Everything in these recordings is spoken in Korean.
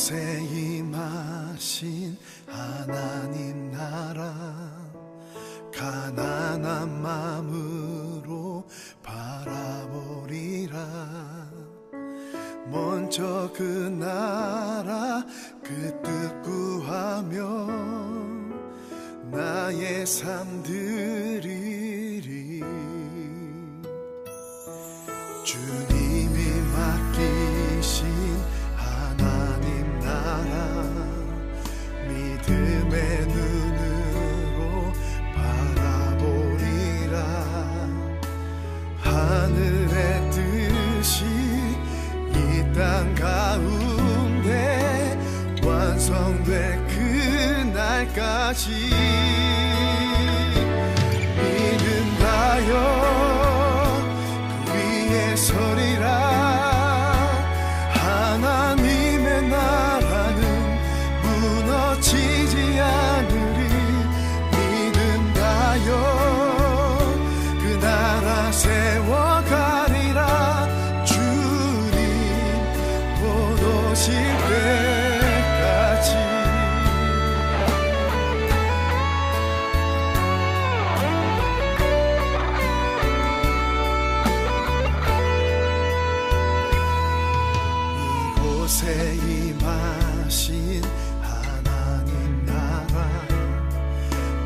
이곳에 임하신 하나님 나라, 가난한 마음으로 바라보리라. 먼저 그 나라 그 뜻 구하며 나의 삶 드리리. 주님이 맡기신 하나님 나라, 믿음의 눈으로 바라보리라. 하늘의 뜻이 이 땅 가운데 완성될 그날까지 믿음하여 그 위에 서리라. 하나님의 나라는 무너지지 않으리. 믿음하여 그 나라 세워가리라. 주님 곧 오실 때까지. 이곳에 임하신 하나님 나라,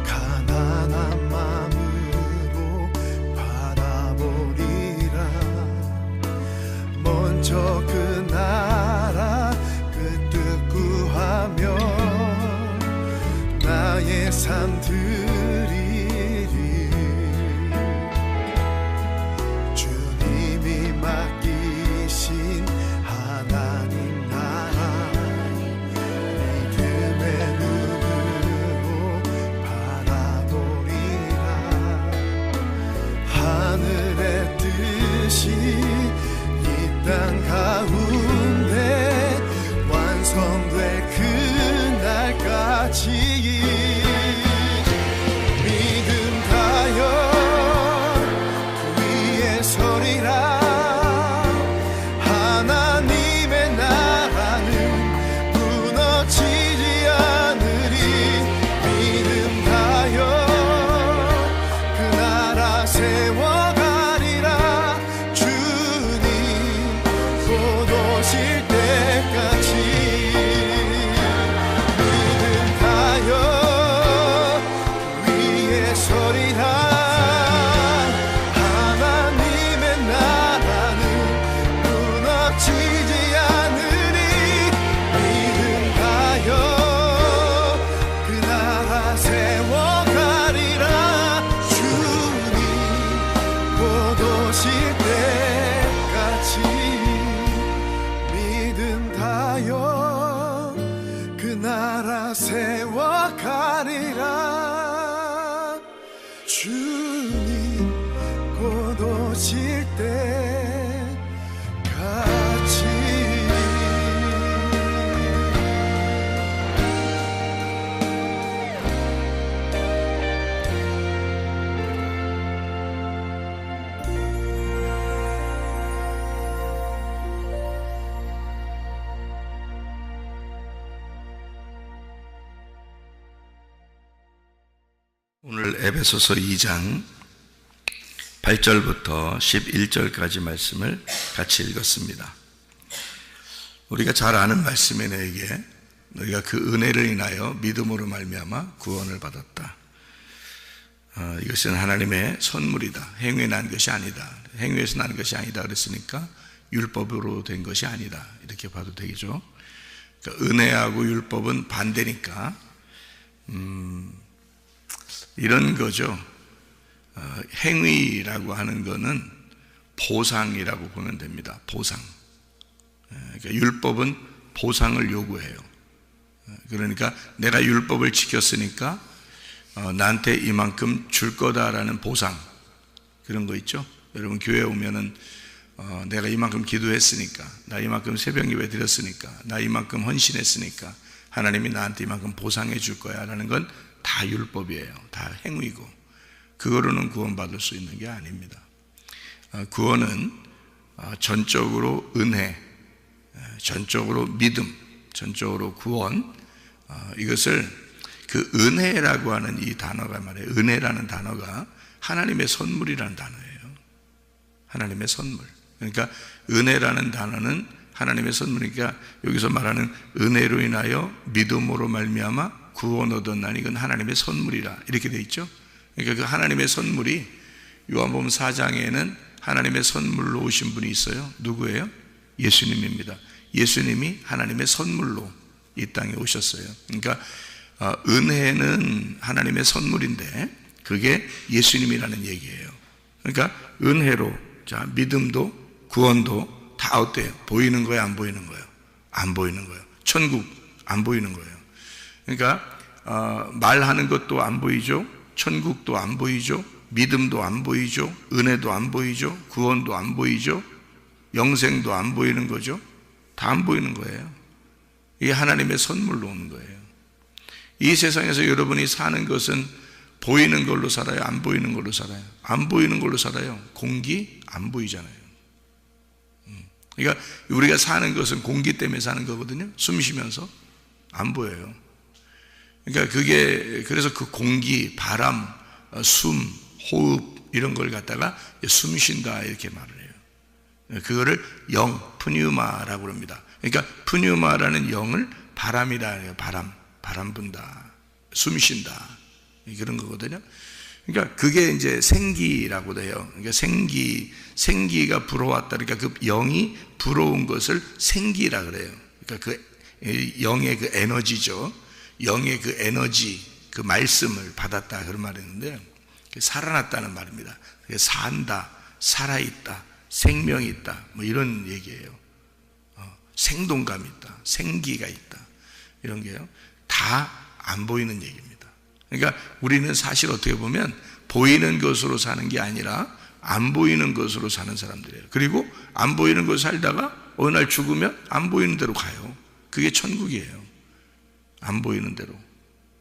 가난한 마음으로 바라보리라. 먼저 그 나라 그 뜻 구하며 나의 삶 드리리. 주님이 맡기신 하나님 나라, 믿음의 눈으로 바라보리라. 하늘의 뜻이 이 땅 가운데 완성될 그날까지 믿음하여 그 위에 서리라. 하나님의 나라는 무너지지 않으리. 믿음하여 그 나라 세워가리라. 주님 곧 오실 때까지 믿음하여 그 위에 서리라. 하나님의 나라는 무너지지 않으리. 믿음하여 그 나라 세워가리라. 주님 곧 오실 때까지 믿음하여 그 나라 세워가리라. 주님 곧 오실 때까지. 오늘 에베소서 2장 8절부터 11절까지 말씀을 같이 읽었습니다. 우리가 잘 아는 말씀에 너에게 너희가 그 은혜를 인하여 믿음으로 말미암아 구원을 받았다. 이것은 하나님의 선물이다. 행위에 난 것이 아니다. 행위에서 난 것이 아니다 그랬으니까 율법으로 된 것이 아니다. 이렇게 봐도 되겠죠. 그러니까 은혜하고 율법은 반대니까 이런 거죠. 행위라고 하는 거는 보상이라고 보면 됩니다. 보상. 그러니까 율법은 보상을 요구해요. 그러니까 내가 율법을 지켰으니까 나한테 이만큼 줄 거다라는 보상, 그런 거 있죠. 여러분 교회 오면은 내가 이만큼 기도했으니까, 나 이만큼 새벽 예배 드렸으니까, 나 이만큼 헌신했으니까 하나님이 나한테 이만큼 보상해 줄 거야 라는 건 다 율법이에요. 다 행위고, 그거로는 구원받을 수 있는 게 아닙니다. 구원은 전적으로 은혜, 전적으로 믿음, 전적으로 구원, 이것을 그 은혜라고 하는 이 단어가 말이에요. 은혜라는 단어가 하나님의 선물이라는 단어예요. 하나님의 선물. 그러니까 은혜라는 단어는 하나님의 선물이니까 여기서 말하는 은혜로 인하여 믿음으로 말미암아 구원 얻었나니 이건 하나님의 선물이라 이렇게 돼 있죠. 그러니까 그 하나님의 선물이 요한복음 4장에는 하나님의 선물로 오신 분이 있어요. 누구예요? 예수님입니다. 예수님이 하나님의 선물로 이 땅에 오셨어요. 그러니까 은혜는 하나님의 선물인데 그게 예수님이라는 얘기예요. 그러니까 은혜로 자 믿음도 구원도 다 어때요? 보이는 거예요? 안 보이는 거예요? 안 보이는 거예요. 천국 안 보이는 거예요. 그러니까 말하는 것도 안 보이죠. 천국도 안 보이죠. 믿음도 안 보이죠. 은혜도 안 보이죠. 구원도 안 보이죠. 영생도 안 보이는 거죠. 다 안 보이는 거예요. 이게 하나님의 선물로 오는 거예요. 이 세상에서 여러분이 사는 것은 보이는 걸로 살아요? 안 보이는 걸로 살아요? 안 보이는 걸로 살아요. 공기 안 보이잖아요. 그러니까 우리가 사는 것은 공기 때문에 사는 거거든요. 숨 쉬면서 안 보여요. 그러니까 그게 그래서 그 공기, 바람, 숨, 호흡 이런 걸 갖다가 숨 쉰다 이렇게 말을 해요. 그거를 영, 푸뉴마라고 그럽니다. 그러니까 푸뉴마라는 영을 바람이라 해요. 바람 분다, 숨 쉰다 그런 거거든요. 그러니까 그게 이제 생기라고 해요. 그러니까 생기가 불어왔다. 그러니까 그 영이 불어온 것을 생기라 그래요. 그러니까 그 영의 그 에너지죠. 영의 그 에너지, 그 말씀을 받았다 그런 말이 있는데 살아났다는 말입니다. 산다, 살아있다, 생명이 있다 뭐 이런 얘기예요. 생동감이 있다, 생기가 있다 이런 게요. 다 안 보이는 얘기입니다. 그러니까 우리는 사실 어떻게 보면 보이는 것으로 사는 게 아니라 안 보이는 것으로 사는 사람들이에요. 그리고 안 보이는 것을 살다가 어느 날 죽으면 안 보이는 대로 가요. 그게 천국이에요. 안 보이는 대로.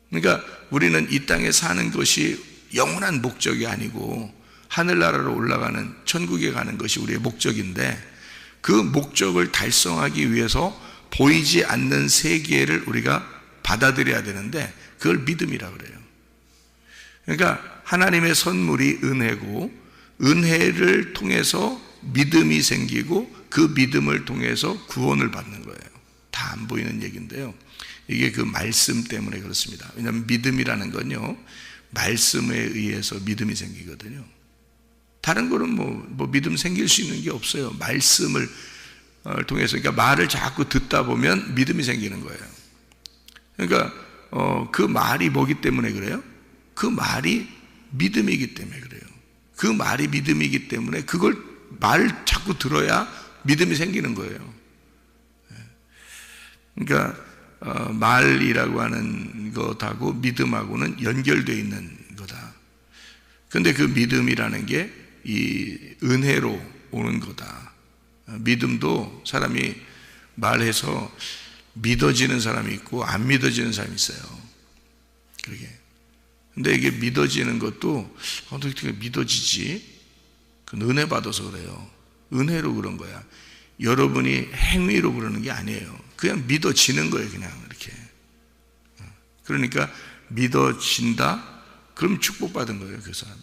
그러니까 우리는 이 땅에 사는 것이 영원한 목적이 아니고 하늘나라로 올라가는 천국에 가는 것이 우리의 목적인데 그 목적을 달성하기 위해서 보이지 않는 세계를 우리가 받아들여야 되는데 그걸 믿음이라 그래요. 그러니까 하나님의 선물이 은혜고 은혜를 통해서 믿음이 생기고 그 믿음을 통해서 구원을 받는 거예요. 다 안 보이는 얘기인데요. 이게 그 말씀 때문에 그렇습니다. 왜냐하면 믿음이라는 건요 말씀에 의해서 믿음이 생기거든요. 다른 거는 뭐 믿음 생길 수 있는 게 없어요. 말씀을 통해서. 그러니까 말을 자꾸 듣다 보면 믿음이 생기는 거예요. 그러니까 그 말이 뭐기 때문에 그래요? 그 말이 믿음이기 때문에 그래요. 그 말이 믿음이기 때문에 그걸 말을 자꾸 들어야 믿음이 생기는 거예요. 그러니까 말이라고 하는 것하고 믿음하고는 연결되어 있는 거다. 그런데 그 믿음이라는 게 이 은혜로 오는 거다. 믿음도 사람이 말해서 믿어지는 사람이 있고 안 믿어지는 사람이 있어요. 그러게. 근데 이게 믿어지는 것도 어떻게 믿어지지? 그건 은혜 받아서 그래요. 은혜로 그런 거야. 여러분이 행위로 그러는 게 아니에요. 그냥 믿어지는 거예요. 그냥 이렇게. 그러니까 믿어진다? 그럼 축복받은 거예요. 그 사람이.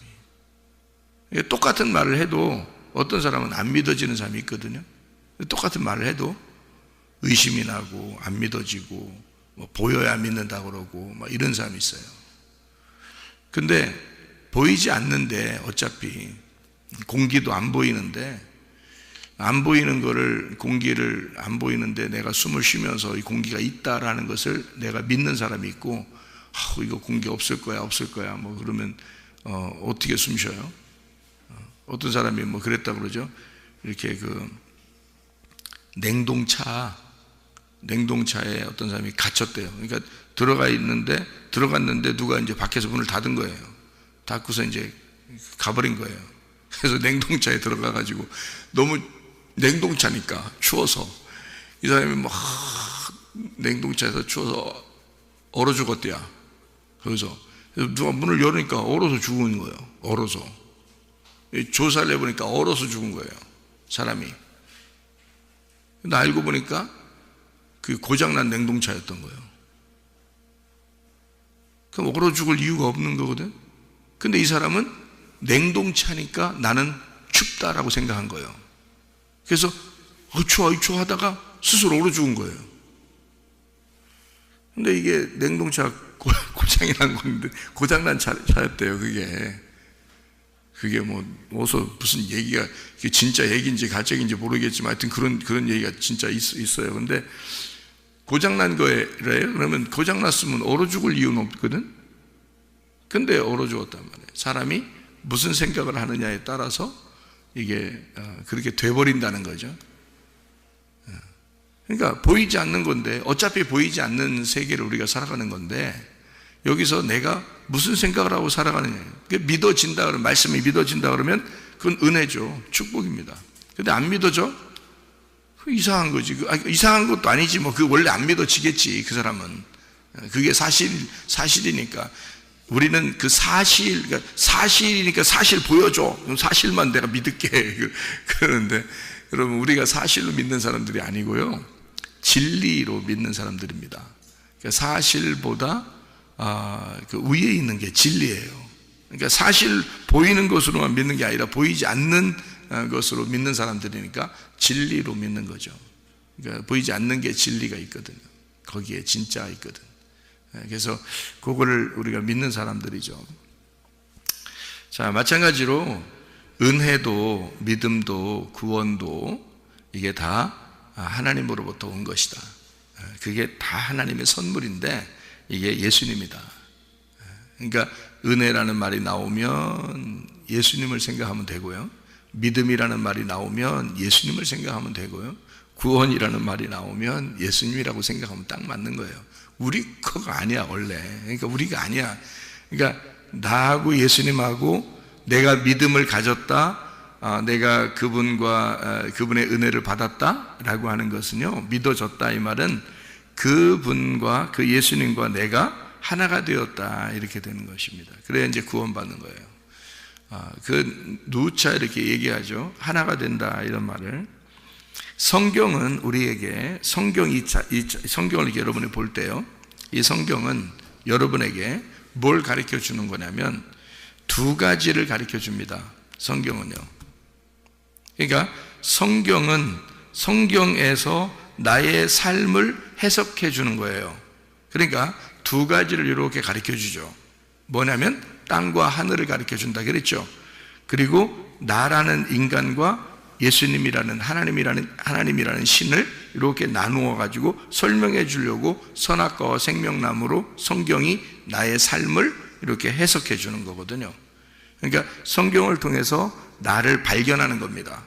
똑같은 말을 해도 어떤 사람은 안 믿어지는 사람이 있거든요. 똑같은 말을 해도 의심이 나고 안 믿어지고 뭐 보여야 믿는다고 그러고 막 이런 사람이 있어요. 근데 보이지 않는데 어차피 공기도 안 보이는데 안 보이는 거를 공기를 안 보이는데 내가 숨을 쉬면서 이 공기가 있다라는 것을 내가 믿는 사람이 있고 이거 공기 없을 거야 뭐 그러면 어떻게 숨 쉬어요? 어떤 사람이 뭐 그랬다 그러죠. 이렇게 그 냉동차에 어떤 사람이 갇혔대요. 그러니까 들어갔는데 누가 이제 밖에서 문을 닫은 거예요. 닫고서 이제 가버린 거예요. 그래서 냉동차에 들어가가지고 너무 냉동차니까 추워서 이 사람이 막 냉동차에서 추워서 얼어 죽었대요. 그래서 누가 문을 열으니까 얼어서 죽은 거예요. 얼어서. 조사를 해보니까 얼어서 죽은 거예요. 사람이. 근데 알고 보니까 그 고장난 냉동차였던 거예요. 그럼 얼어 죽을 이유가 없는 거거든. 근데 이 사람은 냉동차니까 나는 춥다라고 생각한 거예요. 그래서 추워 하다가 스스로 얼어 죽은 거예요. 근데 이게 냉동차 고장이 난 건데, 고장난 차였대요. 그게 뭐 어서 무슨 얘기가 이게 진짜 얘기인지 가짜인지 모르겠지만 하여튼 그런 얘기가 진짜 있어요. 근데 고장난 거래요. 그러면 고장났으면 얼어 죽을 이유는 없거든. 근데 얼어 죽었단 말이에요. 사람이 무슨 생각을 하느냐에 따라서 이게 그렇게 돼버린다는 거죠. 그러니까 보이지 않는 건데, 어차피 보이지 않는 세계를 우리가 살아가는 건데, 여기서 내가 무슨 생각을 하고 살아가느냐. 믿어진다 그러면, 말씀이 믿어진다 그러면 그건 은혜죠. 축복입니다. 근데 안 믿어져? 이상한 거지. 이상한 것도 아니지. 뭐 그 원래 안 믿어지겠지. 그 사람은. 그게 사실이니까. 우리는 그 사실이니까 사실 보여줘. 그럼 사실만 내가 믿을게. 그러는데, 여러분, 우리가 사실로 믿는 사람들이 아니고요, 진리로 믿는 사람들입니다. 그러니까 사실보다 그 위에 있는 게 진리예요. 그러니까 사실 보이는 것으로만 믿는 게 아니라 보이지 않는 것으로 믿는 사람들이니까 진리로 믿는 거죠. 그러니까 보이지 않는 게 진리가 있거든요. 거기에 진짜 있거든. 그래서 그거를 우리가 믿는 사람들이죠. 자, 마찬가지로 은혜도 믿음도 구원도 이게 다 하나님으로부터 온 것이다. 그게 다 하나님의 선물인데 이게 예수님이다. 그러니까 은혜라는 말이 나오면 예수님을 생각하면 되고요, 믿음이라는 말이 나오면 예수님을 생각하면 되고요, 구원이라는 말이 나오면 예수님이라고 생각하면 딱 맞는 거예요. 우리 거가 아니야 원래. 그러니까 우리가 아니야. 그러니까 나하고 예수님하고 내가 믿음을 가졌다, 내가 그분의 은혜를 받았다라고 하는 것은요, 믿어졌다 이 말은 그분과 그 예수님과 내가 하나가 되었다 이렇게 되는 것입니다. 그래야 이제 구원받는 거예요. 그 누차 이렇게 얘기하죠. 하나가 된다 이런 말을. 성경은 우리에게 성경을 이렇게 여러분이 볼 때요, 이 성경은 여러분에게 뭘 가르쳐 주는 거냐면 두 가지를 가르쳐 줍니다. 성경은요. 그러니까 성경은 성경에서 나의 삶을 해석해 주는 거예요. 그러니까 두 가지를 이렇게 가르쳐 주죠. 뭐냐면 땅과 하늘을 가르쳐 준다 그랬죠. 그리고 나라는 인간과 예수님이라는 하나님이라는 신을 이렇게 나누어 가지고 설명해 주려고 선악과와 생명나무로 성경이 나의 삶을 이렇게 해석해 주는 거거든요. 그러니까 성경을 통해서 나를 발견하는 겁니다.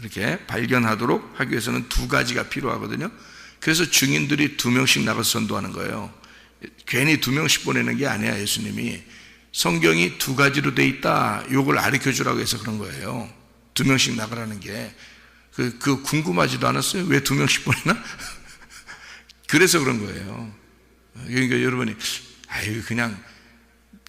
이렇게 발견하도록 하기 위해서는 두 가지가 필요하거든요. 그래서 증인들이 2명씩 나가서 전도하는 거예요. 괜히 2명씩 보내는 게 아니야. 예수님이 성경이 두 가지로 돼 있다, 요걸 가르쳐 주라고 해서 그런 거예요. 2명씩 나가라는 게 그 궁금하지도 않았어요? 왜 2명씩 보내나? 그래서 그런 거예요. 그러니까 여러분이 그냥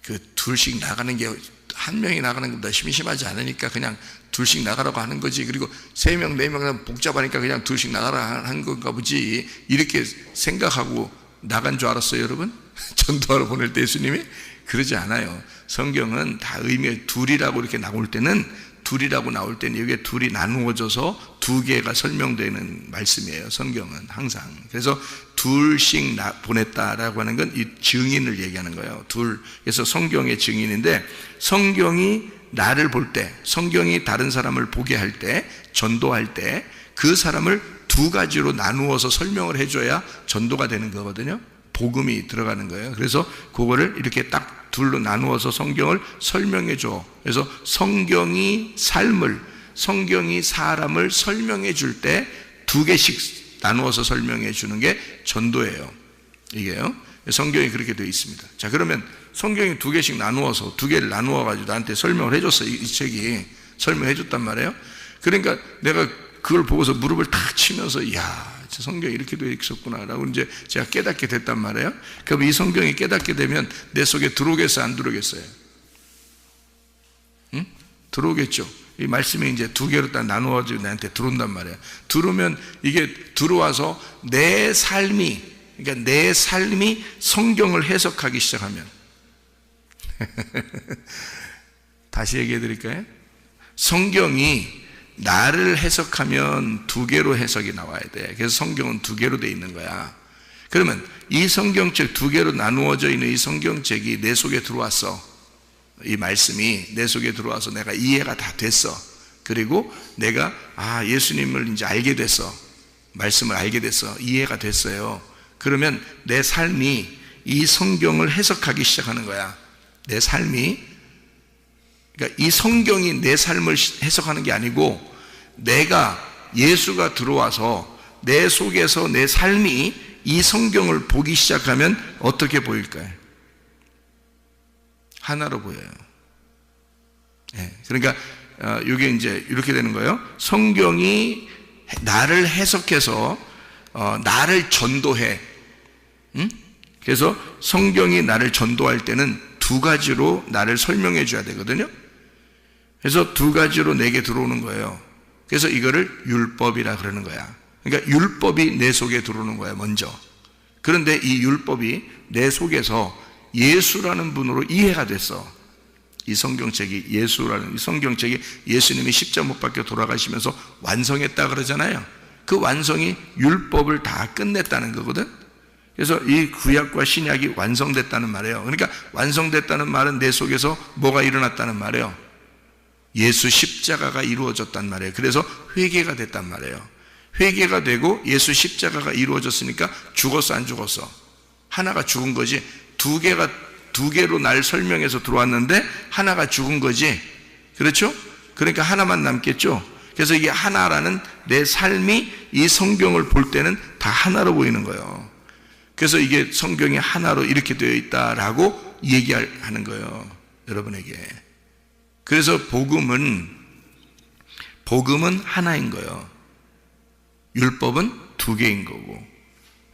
그 둘씩 나가는 게, 한 명이 나가는 것보다 심심하지 않으니까 그냥 둘씩 나가라고 하는 거지, 그리고 3명, 4명 복잡하니까 그냥 둘씩 나가라 하는 건가 보지, 이렇게 생각하고 나간 줄 알았어요 여러분? 전도하러 보낼 때 예수님이? 그러지 않아요. 성경은 다 의미가 둘이라고 이렇게 나올 때는 여기에 둘이 나누어져서 두 개가 설명되는 말씀이에요. 성경은 항상. 그래서 둘씩 보냈다라고 하는 건 이 증인을 얘기하는 거예요. 둘. 그래서 성경의 증인인데, 성경이 나를 볼 때, 성경이 다른 사람을 보게 할 때, 전도할 때 그 사람을 두 가지로 나누어서 설명을 해줘야 전도가 되는 거거든요. 복음이 들어가는 거예요. 그래서 그거를 이렇게 딱 둘로 나누어서 성경을 설명해 줘. 그래서 성경이 사람을 설명해 줄 때 두 개씩 나누어서 설명해 주는 게 전도예요. 이게요. 성경이 그렇게 되어 있습니다. 자, 그러면 성경이 두 개를 나누어 가지고 나한테 설명을 해줬어. 이 책이 설명해 줬단 말이에요. 그러니까 내가 그걸 보고서 무릎을 탁 치면서, 이야, 성경이 이렇게 되어 있었구나라고 이제 제가 깨닫게 됐단 말이에요. 그럼 이 성경이 깨닫게 되면 내 속에 들어오겠어요, 안 들어오겠어요? 응? 들어오겠죠. 이 말씀이 이제 두 개로 딱 나누어지고 나한테 들어온단 말이에요. 들어오면 이게 들어와서 내 삶이, 그러니까 내 삶이 성경을 해석하기 시작하면 다시 얘기해 드릴까요? 성경이 나를 해석하면 두 개로 해석이 나와야 돼. 그래서 성경은 두 개로 돼 있는 거야. 그러면 이 성경책, 두 개로 나누어져 있는 이 성경책이 내 속에 들어왔어. 이 말씀이 내 속에 들어와서 내가 이해가 다 됐어. 그리고 내가 예수님을 이제 알게 됐어. 말씀을 알게 됐어. 이해가 됐어요. 그러면 내 삶이 이 성경을 해석하기 시작하는 거야. 내 삶이, 그러니까 이 성경이 내 삶을 해석하는 게 아니고 내가, 예수가 들어와서 내 속에서 내 삶이 이 성경을 보기 시작하면 어떻게 보일까요? 하나로 보여요. 그러니까 이게 이제 이렇게 되는 거예요. 성경이 나를 해석해서 나를 전도해. 그래서 성경이 나를 전도할 때는 두 가지로 나를 설명해 줘야 되거든요. 그래서 두 가지로 내게 들어오는 거예요. 그래서 이거를 율법이라 그러는 거야. 그러니까 율법이 내 속에 들어오는 거야, 먼저. 그런데 이 율법이 내 속에서 예수라는 분으로 이해가 됐어. 이 성경책이, 예수라는 이 성경책이 예수님이 십자가 못 박혀 돌아가시면서 완성했다 그러잖아요. 그 완성이 율법을 다 끝냈다는 거거든. 그래서 이 구약과 신약이 완성됐다는 말이에요. 그러니까 완성됐다는 말은 내 속에서 뭐가 일어났다는 말이에요. 예수 십자가가 이루어졌단 말이에요. 그래서 회개가 됐단 말이에요. 회개가 되고 예수 십자가가 이루어졌으니까 죽었어, 안 죽었어? 하나가 죽은 거지. 두 개로 날 설명해서 들어왔는데 하나가 죽은 거지. 그렇죠? 그러니까 하나만 남겠죠. 그래서 이게 하나라는 내 삶이 이 성경을 볼 때는 다 하나로 보이는 거예요. 그래서 이게 성경이 하나로 이렇게 되어 있다라고 얘기하는 거예요, 여러분에게. 그래서 복음은 하나인 거예요. 율법은 두 개인 거고.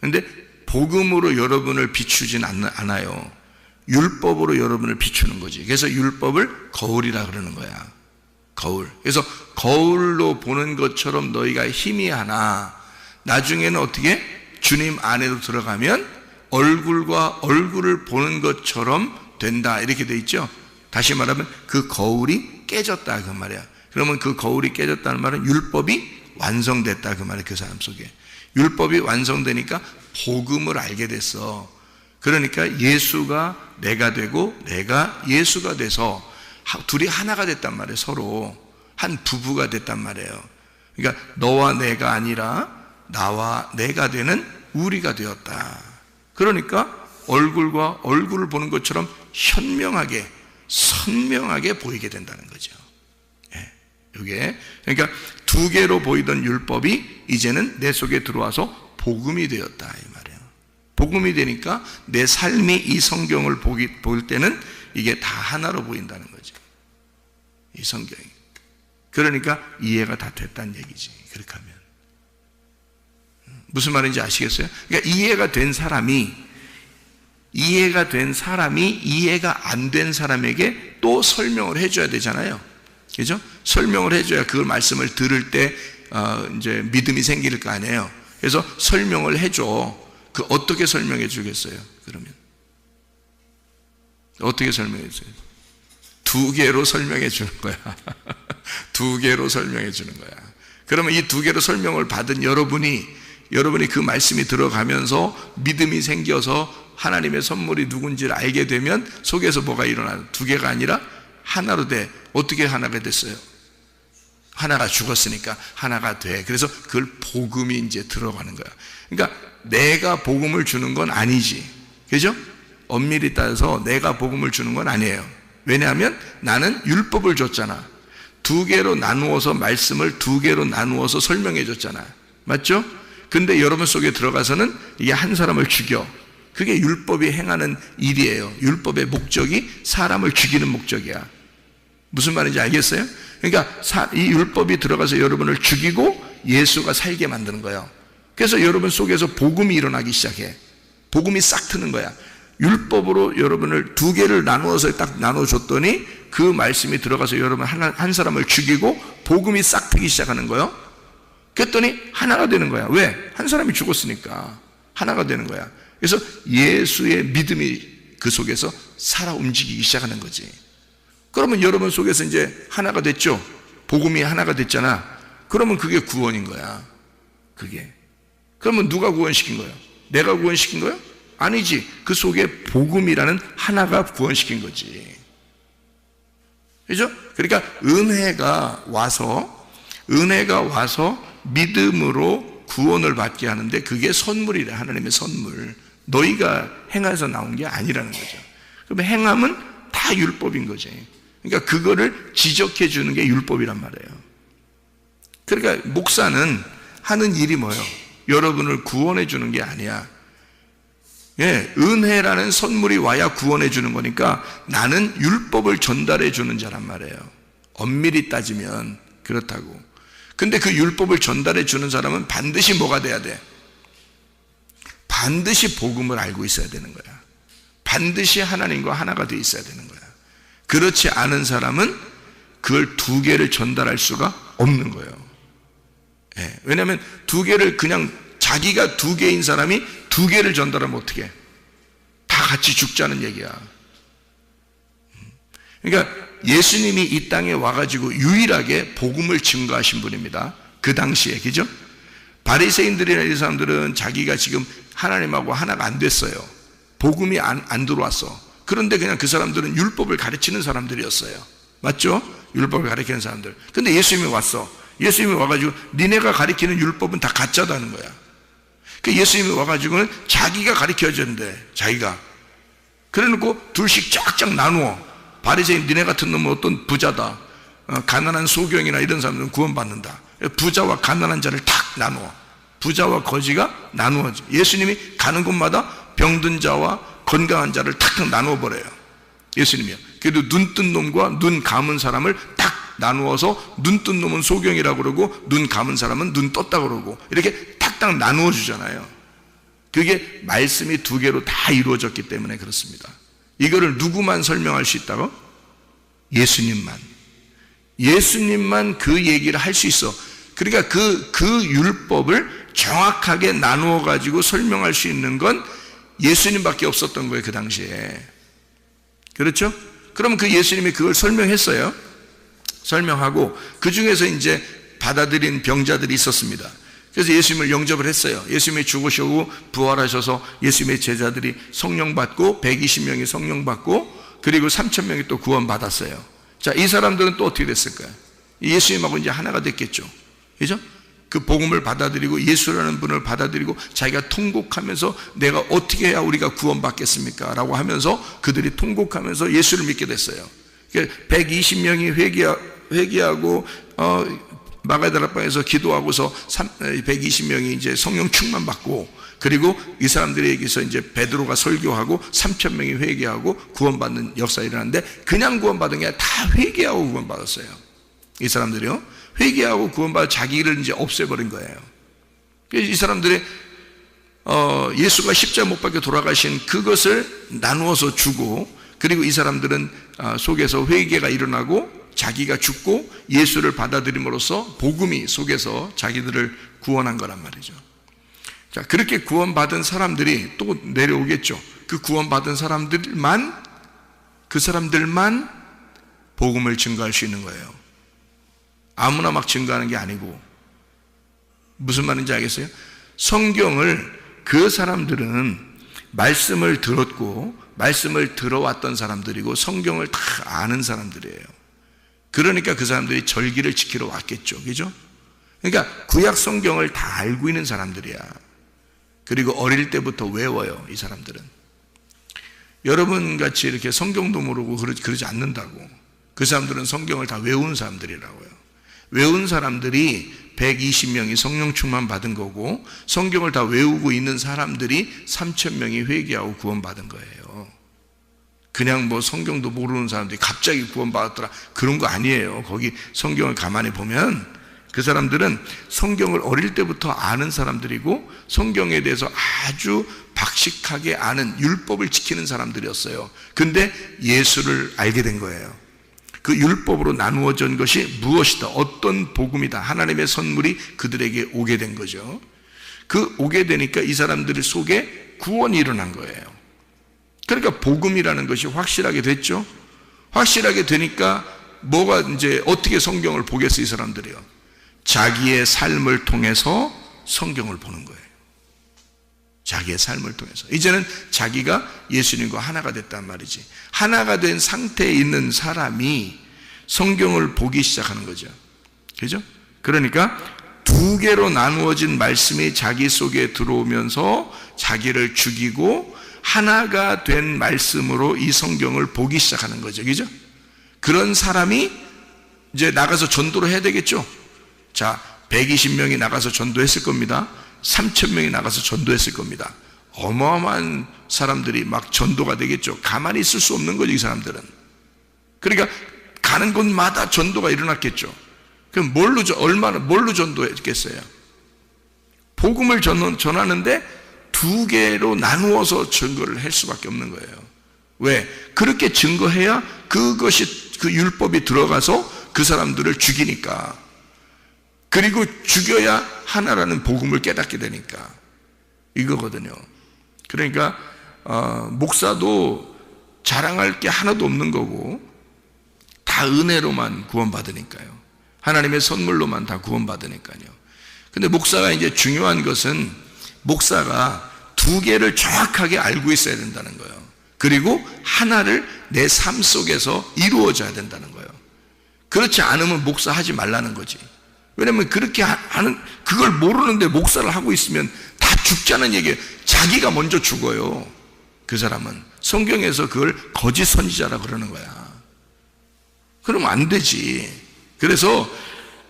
그런데 복음으로 여러분을 비추진 않아요. 율법으로 여러분을 비추는 거지. 그래서 율법을 거울이라 그러는 거야. 거울. 그래서 거울로 보는 것처럼 너희가 희미하나 나중에는 어떻게? 주님 안에로 들어가면 얼굴과 얼굴을 보는 것처럼 된다, 이렇게 돼 있죠. 다시 말하면 그 거울이 깨졌다, 그 말이야. 그러면 그 거울이 깨졌다는 말은 율법이 완성됐다, 그 말이야. 그 사람 속에 율법이 완성되니까 복음을 알게 됐어. 그러니까 예수가 내가 되고 내가 예수가 돼서 둘이 하나가 됐단 말이에요. 서로 한 부부가 됐단 말이에요. 그러니까 너와 내가 아니라 나와 내가 되는 우리가 되었다. 그러니까 얼굴과 얼굴을 보는 것처럼 현명하게, 선명하게 보이게 된다는 거죠. 이게, 그러니까 두 개로 보이던 율법이 이제는 내 속에 들어와서 복음이 되었다, 이 말이에요. 복음이 되니까 내 삶이 이 성경을 볼 때는 이게 다 하나로 보인다는 거죠. 이 성경이. 그러니까 이해가 다 됐다는 얘기지, 그렇게 하면. 무슨 말인지 아시겠어요? 그러니까 이해가 된 사람이 이해가 안 된 사람에게 또 설명을 해줘야 되잖아요. 그죠? 설명을 해줘야 그 말씀을 들을 때 이제 믿음이 생길 거 아니에요. 그래서 설명을 해줘. 그 어떻게 설명해 주겠어요? 그러면 어떻게 설명해 주세요? 두 개로 설명해 주는 거야. 두 개로 설명해 주는 거야. 그러면 이 두 개로 설명을 받은 여러분이 그 말씀이 들어가면서 믿음이 생겨서 하나님의 선물이 누군지를 알게 되면 속에서 뭐가 일어나요? 두 개가 아니라 하나로 돼. 어떻게 하나가 됐어요? 하나가 죽었으니까 하나가 돼. 그래서 그걸 복음이 이제 들어가는 거야. 그러니까 내가 복음을 주는 건 아니지. 그죠? 엄밀히 따져서 내가 복음을 주는 건 아니에요. 왜냐하면 나는 율법을 줬잖아. 두 개로 나누어서 말씀을 두 개로 나누어서 설명해 줬잖아. 맞죠? 근데 여러분 속에 들어가서는 이게 한 사람을 죽여. 그게 율법이 행하는 일이에요. 율법의 목적이 사람을 죽이는 목적이야. 무슨 말인지 알겠어요? 그러니까 이 율법이 들어가서 여러분을 죽이고 예수가 살게 만드는 거예요. 그래서 여러분 속에서 복음이 일어나기 시작해. 복음이 싹 트는 거야. 율법으로 여러분을 두 개를 나누어서 딱 나눠줬더니 그 말씀이 들어가서 여러분 한 사람을 죽이고 복음이 싹 트기 시작하는 거예요. 그랬더니 하나가 되는 거야. 왜? 한 사람이 죽었으니까 하나가 되는 거야. 그래서 예수의 믿음이 그 속에서 살아 움직이기 시작하는 거지. 그러면 여러분 속에서 이제 하나가 됐죠. 복음이 하나가 됐잖아. 그러면 그게 구원인 거야. 그게. 그러면 누가 구원시킨 거예요? 내가 구원시킨 거예요? 아니지. 그 속에 복음이라는 하나가 구원시킨 거지. 그죠? 그러니까 은혜가 와서 믿음으로 구원을 받게 하는데 그게 선물이래. 하나님의 선물. 너희가 행해서 나온 게 아니라는 거죠. 그러면 행함은 다 율법인 거지. 그러니까 그거를 지적해 주는 게 율법이란 말이에요. 그러니까 목사는 하는 일이 뭐예요? 여러분을 구원해 주는 게 아니야. 예, 은혜라는 선물이 와야 구원해 주는 거니까 나는 율법을 전달해 주는 자란 말이에요. 엄밀히 따지면 그렇다고. 근데 그 율법을 전달해 주는 사람은 반드시 뭐가 돼야 돼? 반드시 복음을 알고 있어야 되는 거야. 반드시 하나님과 하나가 돼 있어야 되는 거야. 그렇지 않은 사람은 그걸 두 개를 전달할 수가 없는 거예요. 예, 왜냐하면 두 개를 그냥 자기가 두 개인 사람이 두 개를 전달하면 어떻게 해? 다 같이 죽자는 얘기야. 그러니까 예수님이 이 땅에 와가지고 유일하게 복음을 증거하신 분입니다. 그 당시에, 그죠? 바리새인들이나 이 사람들은 자기가 지금 하나님하고 하나가 안 됐어요. 복음이 안 들어왔어. 그런데 그냥 그 사람들은 율법을 가르치는 사람들이었어요. 맞죠? 율법을 가르치는 사람들. 근데 예수님이 왔어. 예수님이 와가지고 니네가 가르치는 율법은 다 가짜다는 거야. 그 예수님이 와가지고는 자기가 가르쳐줬는데 자기가 그래놓고 둘씩 쫙쫙 나누어. 바리새인 니네 같은 놈은 어떤 부자다, 가난한 소경이나 이런 사람들은 구원받는다. 부자와 가난한 자를 탁 나누어. 부자와 거지가 나누어져. 예수님이 가는 곳마다 병든 자와 건강한 자를 탁탁 나누어 버려요. 예수님이요. 그래도 눈 뜬 놈과 눈 감은 사람을 딱 나누어서 눈 뜬 놈은 소경이라고 그러고 눈 감은 사람은 눈 떴다 그러고 이렇게 탁탁 나누어 주잖아요. 그게 말씀이 두 개로 다 이루어졌기 때문에 그렇습니다. 이거를 누구만 설명할 수 있다고? 예수님만 그 얘기를 할 수 있어. 그러니까 그 율법을 정확하게 나누어 가지고 설명할 수 있는 건 예수님밖에 없었던 거예요, 그 당시에. 그렇죠? 그럼 그 예수님이 그걸 설명했어요. 설명하고 그 중에서 이제 받아들인 병자들이 있었습니다. 그래서 예수님을 영접을 했어요. 예수님이 죽으시고 부활하셔서 예수님의 제자들이 성령 받고 120명이 성령 받고 그리고 3,000명이 또 구원 받았어요. 자, 이 사람들은 또 어떻게 됐을까요? 예수님하고 이제 하나가 됐겠죠. 그죠? 그 복음을 받아들이고 예수라는 분을 받아들이고 자기가 통곡하면서 내가 어떻게 해야 우리가 구원받겠습니까? 라고 하면서 그들이 통곡하면서 예수를 믿게 됐어요. 120명이 회개하고 마가다락방에서 기도하고서 120명이 이제 성령 충만 받고 그리고 이 사람들에게서 이제 베드로가 설교하고 3,000명이 회개하고 구원받는 역사가 일어났는데 그냥 구원받은 게 아니라 다 회개하고 구원받았어요. 이 사람들이요. 회개하고 구원받아 자기를 이제 없애버린 거예요. 이 사람들이 예수가 십자가 못 박혀 돌아가신 그것을 나누어서 주고 그리고 이 사람들은 속에서 회개가 일어나고 자기가 죽고 예수를 받아들임으로써 복음이 속에서 자기들을 구원한 거란 말이죠. 자, 그렇게 구원받은 사람들이 또 내려오겠죠. 그 구원받은 사람들만 복음을 증거할 수 있는 거예요. 아무나 막 증거하는 게 아니고. 무슨 말인지 알겠어요? 성경을 그 사람들은 말씀을 들었고 말씀을 들어왔던 사람들이고 성경을 다 아는 사람들이에요. 그러니까 그 사람들이 절기를 지키러 왔겠죠. 그죠? 그러니까 구약 성경을 다 알고 있는 사람들이야. 그리고 어릴 때부터 외워요, 이 사람들은. 여러분 같이 이렇게 성경도 모르고 그러지 않는다고. 그 사람들은 성경을 다 외운 사람들이라고요. 외운 사람들이 120명이 성령 충만 받은 거고 성경을 다 외우고 있는 사람들이 3,000명이 회개하고 구원받은 거예요. 그냥 뭐 성경도 모르는 사람들이 갑자기 구원받았더라 그런 거 아니에요. 거기 성경을 가만히 보면 그 사람들은 성경을 어릴 때부터 아는 사람들이고 성경에 대해서 아주 박식하게 아는 율법을 지키는 사람들이었어요. 근데 예수를 알게 된 거예요. 그 율법으로 나누어진 것이 무엇이다, 어떤 복음이다, 하나님의 선물이 그들에게 오게 된 거죠. 그 오게 되니까 이 사람들 속에 구원이 일어난 거예요. 그러니까 복음이라는 것이 확실하게 됐죠. 확실하게 되니까 뭐가 이제 어떻게 성경을 보겠어요? 이 사람들이요, 자기의 삶을 통해서 성경을 보는 거예요. 자기의 삶을 통해서 이제는 자기가 예수님과 하나가 됐단 말이지. 하나가 된 상태에 있는 사람이 성경을 보기 시작하는 거죠. 그죠? 그러니까 두 개로 나누어진 말씀이 자기 속에 들어오면서 자기를 죽이고 하나가 된 말씀으로 이 성경을 보기 시작하는 거죠. 그죠? 그런 사람이 이제 나가서 전도를 해야 되겠죠. 자, 120명이 나가서 전도했을 겁니다. 3,000명이 나가서 전도했을 겁니다. 어마어마한 사람들이 막 전도가 되겠죠. 가만히 있을 수 없는 거죠, 이 사람들은. 그러니까 가는 곳마다 전도가 일어났겠죠. 그럼 뭘로 전도했겠어요? 복음을 전하는데 두 개로 나누어서 증거를 할 수밖에 없는 거예요. 왜? 그렇게 증거해야 그것이, 그 율법이 들어가서 그 사람들을 죽이니까. 그리고 죽여야 하나라는 복음을 깨닫게 되니까. 이거거든요. 그러니까 목사도 자랑할 게 하나도 없는 거고 다 은혜로만 구원받으니까요. 하나님의 선물로만 다 구원받으니까요. 근데 목사가 이제 중요한 것은 목사가 두 개를 정확하게 알고 있어야 된다는 거예요. 그리고 하나를 내 삶 속에서 이루어져야 된다는 거예요. 그렇지 않으면 목사 하지 말라는 거지. 왜냐면 그렇게 하는, 그걸 모르는데 목사를 하고 있으면 다 죽자는 얘기예요. 자기가 먼저 죽어요. 그 사람은 성경에서 그걸 거짓 선지자라 그러는 거야. 그러면 안 되지. 그래서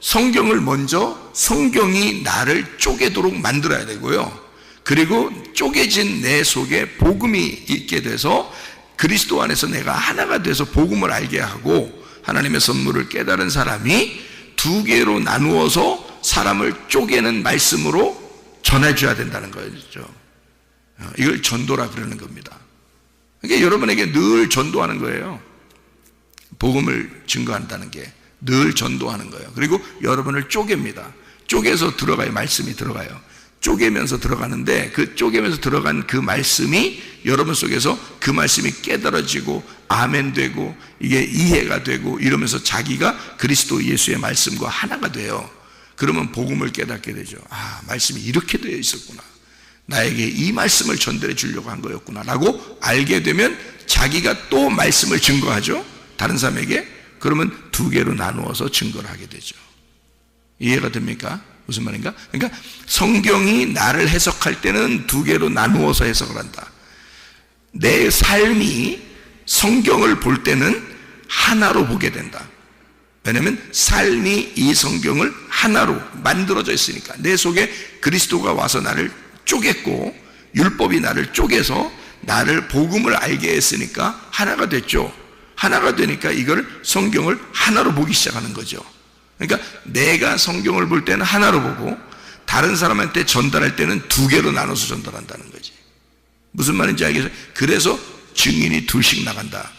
성경을 먼저, 성경이 나를 쪼개도록 만들어야 되고요. 그리고 쪼개진 내 속에 복음이 있게 돼서 그리스도 안에서 내가 하나가 돼서 복음을 알게 하고 하나님의 선물을 깨달은 사람이 두 개로 나누어서 사람을 쪼개는 말씀으로 전해줘야 된다는 거죠. 이걸 전도라 그러는 겁니다. 그러니까 여러분에게 늘 전도하는 거예요. 복음을 증거한다는 게 늘 전도하는 거예요. 그리고 여러분을 쪼갭니다. 쪼개서 들어가요. 말씀이 들어가요. 쪼개면서 들어가는데 그 쪼개면서 들어간 그 말씀이 여러분 속에서 그 말씀이 깨달아지고 아멘 되고 이게 이해가 되고 이러면서 자기가 그리스도 예수의 말씀과 하나가 돼요. 그러면 복음을 깨닫게 되죠. 아, 말씀이 이렇게 되어 있었구나. 나에게 이 말씀을 전달해 주려고 한 거였구나 라고 알게 되면 자기가 또 말씀을 증거하죠. 다른 사람에게. 그러면 두 개로 나누어서 증거를 하게 되죠. 이해가 됩니까? 무슨 말인가? 그러니까 성경이 나를 해석할 때는 두 개로 나누어서 해석을 한다. 내 삶이 성경을 볼 때는 하나로 보게 된다. 왜냐하면 삶이 이 성경을 하나로 만들어져 있으니까. 내 속에 그리스도가 와서 나를 쪼갰고 율법이 나를 쪼개서 나를 복음을 알게 했으니까 하나가 됐죠. 하나가 되니까 이걸 성경을 하나로 보기 시작하는 거죠. 그러니까 내가 성경을 볼 때는 하나로 보고 다른 사람한테 전달할 때는 두 개로 나눠서 전달한다는 거지. 무슨 말인지 알겠어요? 그래서 증인이 둘씩 나간다.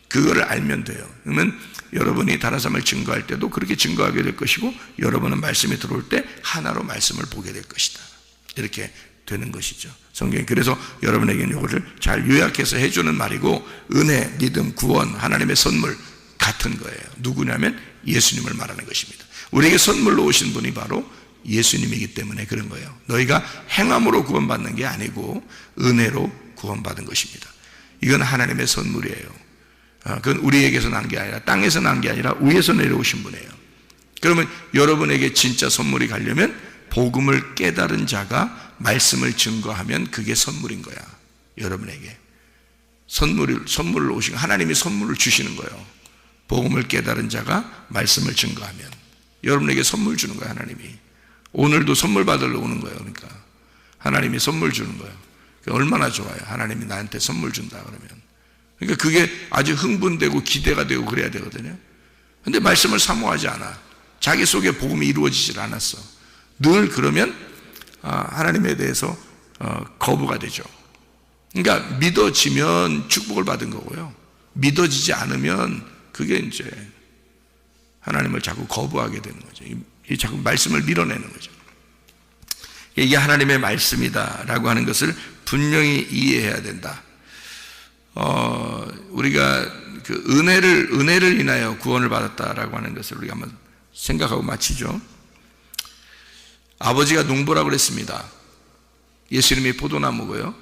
그거를 알면 돼요. 그러면 여러분이 다른 사람을 증거할 때도 그렇게 증거하게 될 것이고 여러분은 말씀이 들어올 때 하나로 말씀을 보게 될 것이다. 이렇게 되는 것이죠. 성경이 그래서 여러분에게는 이거를 잘 요약해서 해주는 말이고 은혜, 믿음, 구원, 하나님의 선물 같은 거예요. 누구냐면 예수님을 말하는 것입니다. 우리에게 선물로 오신 분이 바로 예수님이기 때문에 그런 거예요. 너희가 행함으로 구원받는 게 아니고 은혜로 구원받은 것입니다. 이건 하나님의 선물이에요. 그건 우리에게서 난 게 아니라 땅에서 난 게 아니라 위에서 내려오신 분이에요. 그러면 여러분에게 진짜 선물이 가려면 복음을 깨달은 자가 말씀을 증거하면 그게 선물인 거야. 여러분에게 선물을 오시고 하나님이 선물을 주시는 거예요. 복음을 깨달은 자가 말씀을 증거하면 여러분에게 선물 주는 거예요. 하나님이 오늘도 선물 받으러 오는 거예요. 그러니까 하나님이 선물 주는 거예요. 얼마나 좋아요. 하나님이 나한테 선물 준다 그러면. 그러니까 그게 아주 흥분되고 기대가 되고 그래야 되거든요. 근데 말씀을 사모하지 않아. 자기 속에 복음이 이루어지질 않았어. 늘 그러면 하나님에 대해서 거부가 되죠. 그러니까 믿어지면 축복을 받은 거고요. 믿어지지 않으면 그게 이제 하나님을 자꾸 거부하게 되는 거죠. 이 자꾸 말씀을 밀어내는 거죠. 이게 하나님의 말씀이다라고 하는 것을 분명히 이해해야 된다. 우리가 그 은혜를 인하여 구원을 받았다라고 하는 것을 우리가 한번 생각하고 마치죠. 아버지가 농부라고 그랬습니다. 예수님이 포도나무고요.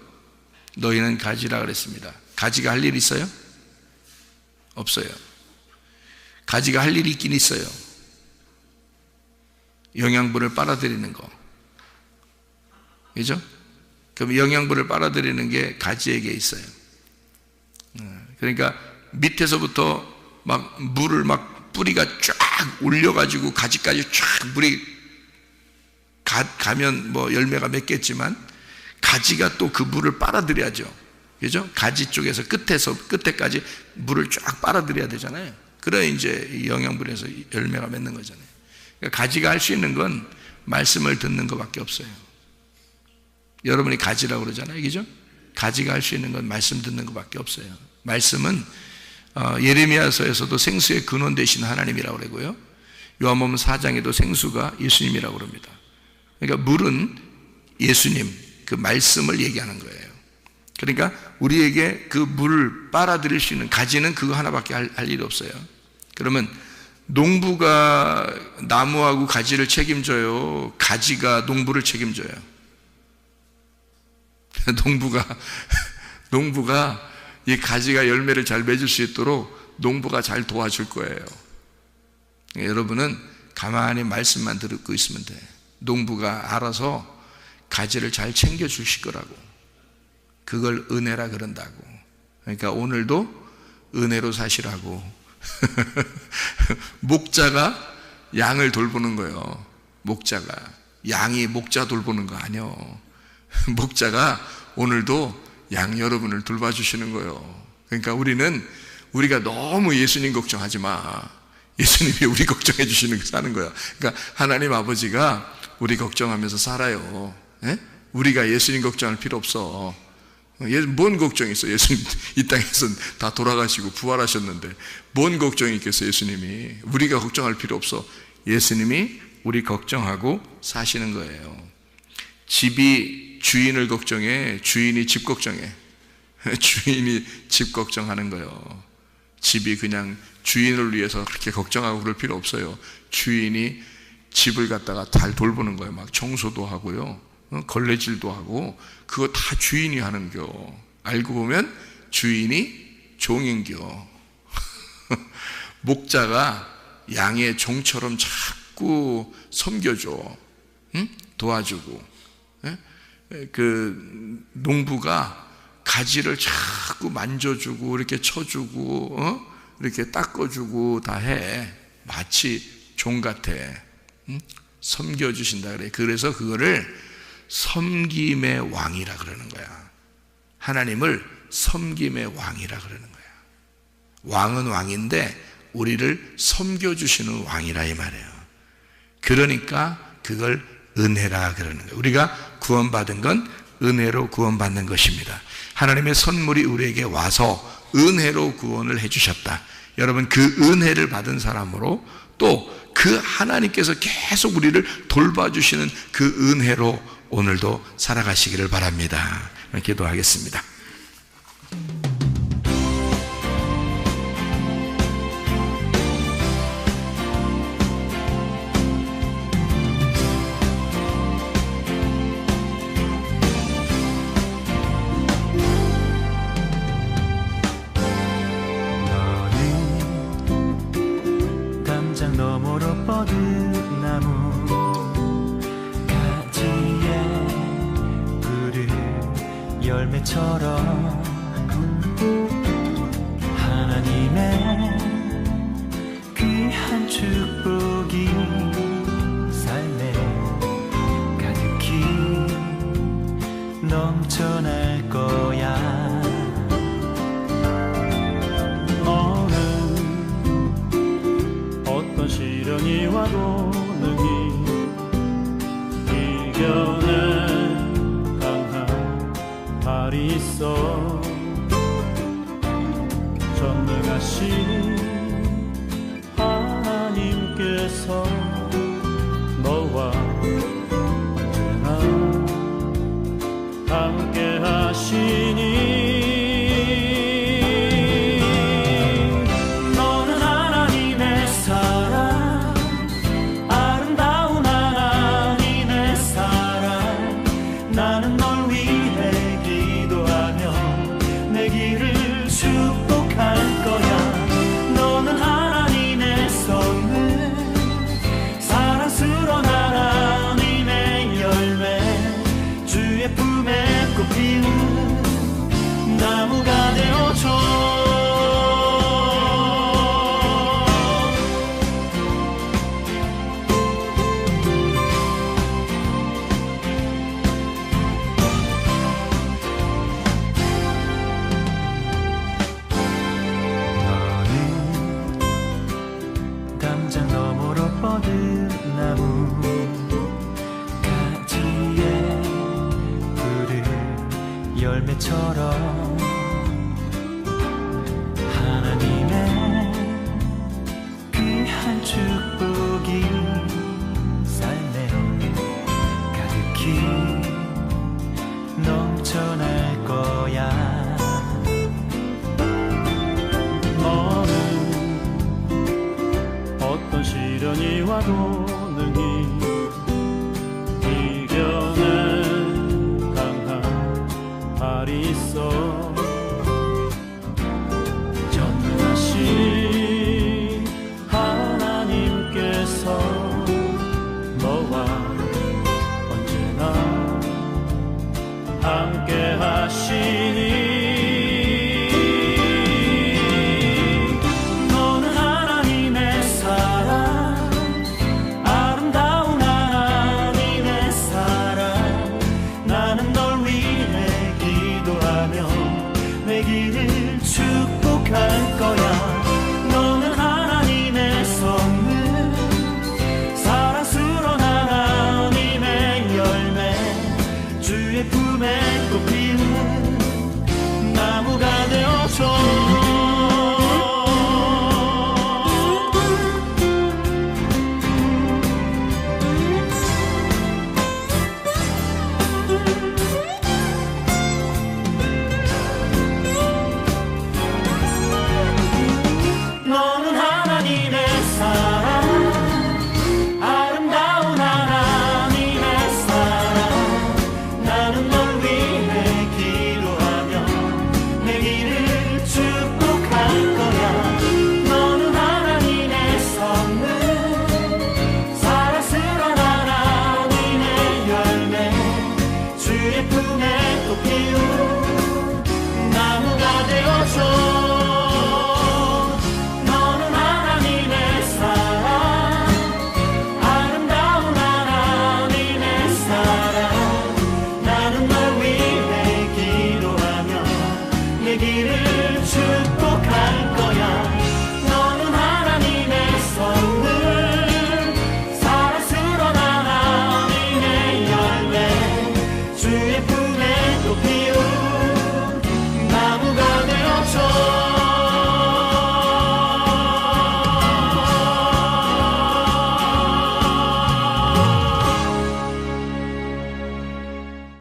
너희는 가지라 그랬습니다. 가지가 할 일 있어요? 없어요. 가지가 할 일이 있긴 있어요. 영양분을 빨아들이는 거. 그죠? 그럼 영양분을 빨아들이는 게 가지에게 있어요. 그러니까 밑에서부터 막 물을 막 뿌리가 쫙 올려가지고 가지까지 쫙 물이 가면 뭐 열매가 맺겠지만 가지가 또 그 물을 빨아들여야죠. 그죠? 가지 쪽에서 끝에까지 물을 쫙 빨아들여야 되잖아요. 그래야 이제 영양분에서 열매가 맺는 거잖아요. 그러니까 가지가 할 수 있는 건 말씀을 듣는 것밖에 없어요. 여러분이 가지라고 그러잖아요. 그죠? 가지가 할 수 있는 건 말씀 듣는 것밖에 없어요. 말씀은 예레미야서에서도 생수의 근원 되신 하나님이라고 그러고요. 요한복음 4장에도 생수가 예수님이라고 그럽니다. 그러니까 물은 예수님, 그 말씀을 얘기하는 거예요. 그러니까 우리에게 그 물을 빨아들일 수 있는 가지는 그거 하나밖에 할 일이 없어요. 그러면 농부가 나무하고 가지를 책임져요? 가지가 농부를 책임져요? 농부가 이 가지가 열매를 잘 맺을 수 있도록 농부가 잘 도와줄 거예요. 여러분은 가만히 말씀만 듣고 있으면 돼. 농부가 알아서 가지를 잘 챙겨 주실 거라고. 그걸 은혜라 그런다고. 그러니까 오늘도 은혜로 사시라고. 목자가 양을 돌보는 거예요. 목자가. 양이 목자 돌보는 거 아니요. 목자가 오늘도 양 여러분을 돌봐주시는 거예요. 그러니까 우리가 너무 예수님 걱정하지 마. 예수님이 우리 걱정해 주시는 거 사는 거야. 그러니까 하나님 아버지가 우리 걱정하면서 살아요. 예? 우리가 예수님 걱정할 필요 없어. 뭔 걱정이 있어? 예수님 이 땅에서 다 돌아가시고 부활하셨는데 뭔 걱정이 있겠어? 예수님이. 우리가 걱정할 필요 없어. 예수님이 우리 걱정하고 사시는 거예요. 집이 주인을 걱정해, 주인이 집 걱정해. 주인이 집 걱정하는 거예요. 집이 그냥 주인을 위해서 그렇게 걱정하고 그럴 필요 없어요. 주인이 집을 갖다가 잘 돌보는 거예요. 막 청소도 하고요, 걸레질도 하고, 그거 다 주인이 하는겨. 알고 보면 주인이 종인겨. 목자가 양의 종처럼 자꾸 섬겨줘. 응? 도와주고. 그 농부가 가지를 자꾸 만져주고 이렇게 쳐주고 이렇게 닦아주고 다 해. 마치 종 같아. 섬겨주신다 그래. 그래서 그거를 섬김의 왕이라 그러는 거야. 하나님을 섬김의 왕이라 그러는 거야. 왕은 왕인데 우리를 섬겨주시는 왕이라 이 말이에요. 그러니까 그걸 은혜라 그러는 거예요. 우리가 구원받은 건 은혜로 구원받는 것입니다. 하나님의 선물이 우리에게 와서 은혜로 구원을 해주셨다. 여러분, 그 은혜를 받은 사람으로 또 그 하나님께서 계속 우리를 돌봐주시는 그 은혜로 오늘도 살아가시기를 바랍니다. 기도하겠습니다. 너머로 뻗은 나무 가지에 푸른 열매처럼 하나님의 귀한 축복이 삶에 가득히 넘쳐날 거야. 시련이 와도 능히 이겨낸 강한 다리 있어. 전능하신 하나님께서 너와 언제나 함께 하시니 너는 하나님의 사랑, 아름다운 하나님의 사랑. 나는 널 위해 기도하며 내 길을 축복할 거야. 너는 하나님의 선물, 사랑스러운 하나님의 열매, 주의 품에 꽃 피우는 나무가 되어줘. 담장 너머로 뻗은 나무 가지에 푸른 열매처럼